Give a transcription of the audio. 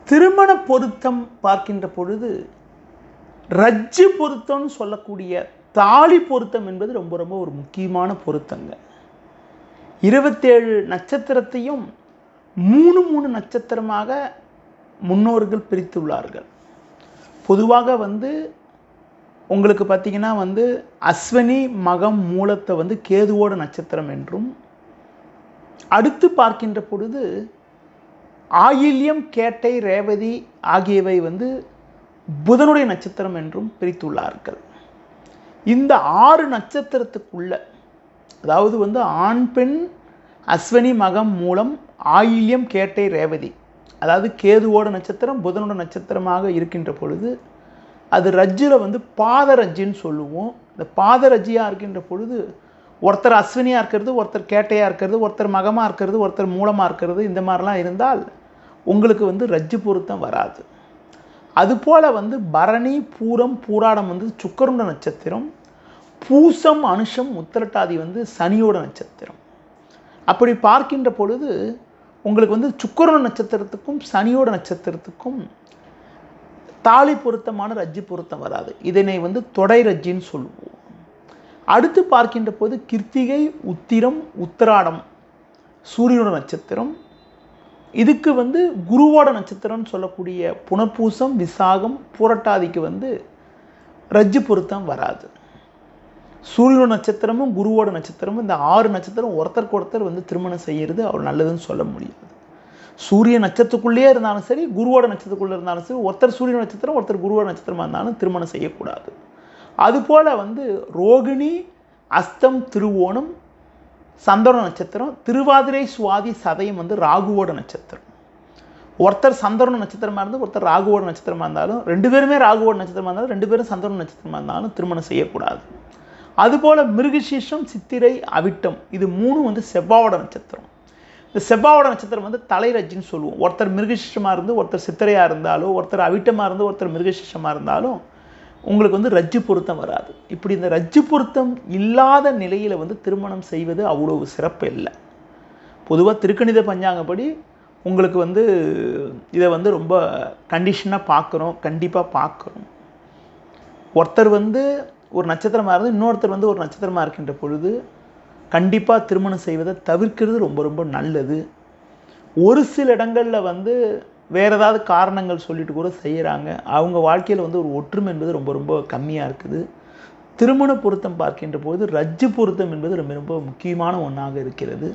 திருமண பொருத்தம் பார்க்கின்ற பொழுது ரஜ்ஜு பொருத்தம்னு சொல்லக்கூடிய தாலி பொருத்தம் என்பது ரொம்ப ரொம்ப ஒரு முக்கியமான பொருத்தங்க. 27 நட்சத்திரத்தையும் 3 நட்சத்திரமாக முன்னோர்கள் பிரித்துள்ளார்கள். பொதுவாக உங்களுக்கு பார்த்தீங்கன்னா அஸ்வினி மகம் மூலத்தை கேதுவோட நட்சத்திரம் என்றும், அடுத்து பார்க்கின்ற பொழுது ஆயில்யம் கேட்டை ரேவதி ஆகியவை புதனுடைய நட்சத்திரம் என்றும் பிரித்துள்ளார்கள். இந்த 6 நட்சத்திரத்துக்குள்ள, அதாவது ஆண் பெண் அஸ்வினி மகம் மூலம் ஆயில்யம் கேட்டை ரேவதி, அதாவது கேதுவோட நட்சத்திரம் புதனோட நட்சத்திரமாக இருக்கின்ற பொழுது அது ரஜ்ஜில் பாத ரஜ்ஜின்னு சொல்லுவோம். இந்த பாத ரஜ்ஜியாக இருக்கின்ற பொழுது ஒருத்தர் அஸ்வினியாக இருக்கிறது, ஒருத்தர் கேட்டையாக இருக்கிறது, ஒருத்தர் மகமாக இருக்கிறது, ஒருத்தர் மூலமாக இருக்கிறது, இந்த மாதிரிலாம் இருந்தால் உங்களுக்கு ரஜ்ஜு பொருத்தம் வராது. அதுபோல் பரணி பூரம் பூராடம் சுக்கிரனோட நட்சத்திரம், பூசம் அனுஷம் உத்திரட்டாதி சனியோட நட்சத்திரம். அப்படி பார்க்கின்ற பொழுது உங்களுக்கு சுக்கிரனோட நட்சத்திரத்துக்கும் சனியோட நட்சத்திரத்துக்கும் தாலி பொருத்தமான ரஜ்ஜு பொருத்தம் வராது. இதனை தொடை ரஜ்ஜின்னு சொல்லுவோம். அடுத்து பார்க்கின்ற போது கிருத்திகை உத்திரம் உத்திராடம் சூரியனோட நட்சத்திரம், இதுக்கு குருவோட நட்சத்திரம்னு சொல்லக்கூடிய புனர்பூசம் விசாகம் பூரட்டாதிக்கு ரஜ்ஜு பொருத்தம் வராது. சூரியனோட நட்சத்திரமும் குருவோட நட்சத்திரமும் இந்த 6 நட்சத்திரம் ஒருத்தருக்கு ஒருத்தர் திருமணம் செய்கிறது அவர் நல்லதுன்னு சொல்ல முடியாது. சூரிய நட்சத்திரத்துக்குள்ளேயே இருந்தாலும் சரி, குருவோட நட்சத்திரத்துக்குள்ளே இருந்தாலும் சரி, ஒருத்தர் சூரிய நட்சத்திரம் ஒருத்தர் குருவோட நட்சத்திரமாக இருந்தாலும் திருமணம் செய்யக்கூடாது. அதுபோல் ரோகிணி அஸ்தம் திருவோணம் சந்திரன நட்சத்திரம், திருவாதிரை சுவாதி சதயம் ராகுவோட நட்சத்திரம். ஒருத்தர் சந்திரன நட்சத்திரமாக இருந்து ஒருத்தர் ராகுவோட நட்சத்திரமாக இருந்தாலும், 2 பேருமே ராகுவோட நட்சத்திரமாக இருந்தாலும் 2 பேரும் சந்திரன நட்சத்திரமாக இருந்தாலும் திருமணம் செய்யக்கூடாது. அதுபோல் மிருகசீஷம் சித்திரை அவிட்டம் இது 3 செவ்வாவோட நட்சத்திரம். இந்த செவ்வாவோட நட்சத்திரம் தலை ரஜ்ஜின்னு சொல்லுவோம். ஒருத்தர் மிருகசீஷமாக இருந்து ஒருத்தர் சித்திரையாக இருந்தாலும், ஒருத்தர் அவிட்டமாக இருந்து ஒருத்தர் மிருகசீஷமாக இருந்தாலும் உங்களுக்கு ரஜ்ஜு பொருத்தம் வராது. இப்படி இந்த ரஜ்ஜு பொருத்தம் இல்லாத நிலையில் திருமணம் செய்வது அவ்வளவு சிறப்பு இல்லை. பொதுவாக திருக்கணித பஞ்சாங்கப்படி உங்களுக்கு இதை ரொம்ப கண்டிஷனாக பார்க்குறோம், கண்டிப்பாக பார்க்குறோம். ஒருத்தர் ஒரு நட்சத்திரமாக இருந்து இன்னொருத்தர் ஒரு நட்சத்திரமாக இருக்கின்ற பொழுது கண்டிப்பாக திருமணம் செய்வதை தவிர்க்கிறது ரொம்ப ரொம்ப நல்லது. ஒரு சில இடங்களில் வேறு ஏதாவது காரணங்கள் சொல்லிட்டு கூட செய்கிறாங்க. அவங்க வாழ்க்கையில் ஒரு ஒற்றுமை என்பது ரொம்ப ரொம்ப கம்மியாக இருக்குது. திருமண பொருத்தம் பார்க்கின்ற போது ரஜ்ஜு பொருத்தம் என்பது ரொம்ப ரொம்ப முக்கியமான ஒன்றாக இருக்கிறது.